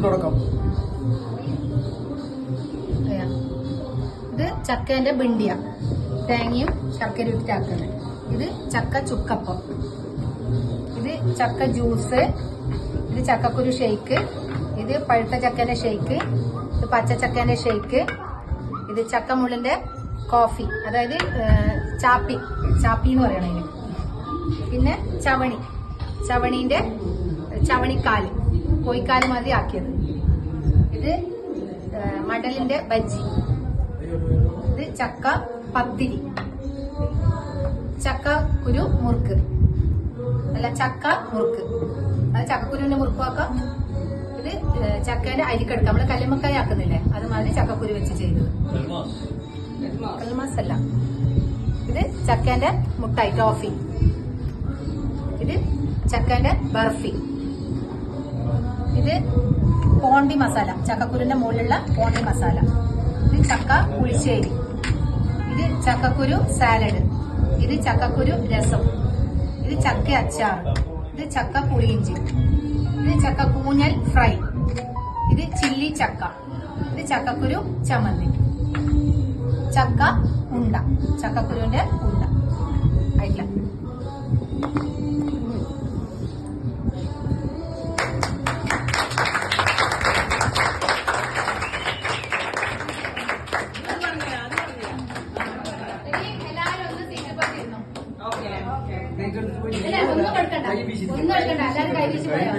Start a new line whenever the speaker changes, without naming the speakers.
തുടക്കം.
ഇത് ചക്കേന്റെ ബിണ്ടിയ, തേങ്ങയും ശർക്കരയും ഇട്ടാക്കുന്നത്. ഇത് ചക്ക ചുക്കപ്പം, ഇത് ചക്ക ജ്യൂസ്, ഇത് ചക്കക്കുരു ഷെയ്ക്ക്, ഇത് പഴുത്ത ചക്കേന്റെ ഷെയ്ക്ക്, ഇത് പച്ച ചക്കേന്റെ ഷെയ്ക്ക്, ഇത് ചക്കമുള്ളിന്റെ കോഫി, അതായത് ചാപ്പി എന്ന് പറയണതിന്. പിന്നെ ചവണീന്റെ ചവണിക്കാല്, കോഴിക്കാല് മാതിരി ആക്കിയത്. ഇത് മടലിന്റെ ബജ്ജി, ഇത് ചക്ക പത്തിരി, ചക്ക കുരു മുറുക്ക്, അല്ല ചക്ക മുറുക്ക്, അത് ചക്കക്കുരുവിന്റെ മുറുക്കുമാക്കാം. ഇത് ചക്കേന്റെ അരിക്കടുക്ക, നമ്മള് കല്ലുമ്മക്കായ ആക്കുന്നില്ലേ, അതുമാതിരി ചക്കക്കുരു വെച്ച് ചെയ്തത്. കൽമാസ് അല്ല, ഇത് ചക്കേന്റെ മുട്ടായി ടോഫി, ഇത് ചക്കേന്റെ ബർഫി, ഇത് പോണ്ടി മസാല, ചക്കക്കുരുവിന്റെ മുകളിലുള്ള പോണ്ടി മസാല, ഇത് ചക്ക പുളിശ്ശേരി, ഇത് ചക്കക്കുരു സാലഡ്, ഇത് ചക്കക്കുരു രസം, ഇത് ചക്ക അച്ചാർ, ഇത് ചക്ക പുളിയിഞ്ചി, ഇത് ചക്ക കൂഞ്ഞൽ ഫ്രൈ, ഇത് ചില്ലി ചക്ക, ഇത് ചക്കക്കുരു ചമ്മന്തി, ചക്ക ഉണ്ട, ചക്കക്കുരുവിന്റെ ഉണ്ട ആയിട്ടില്ല. ഒന്നും എടുക്കണ്ട, എല്ലാവരും കൈ വീശി പോയാ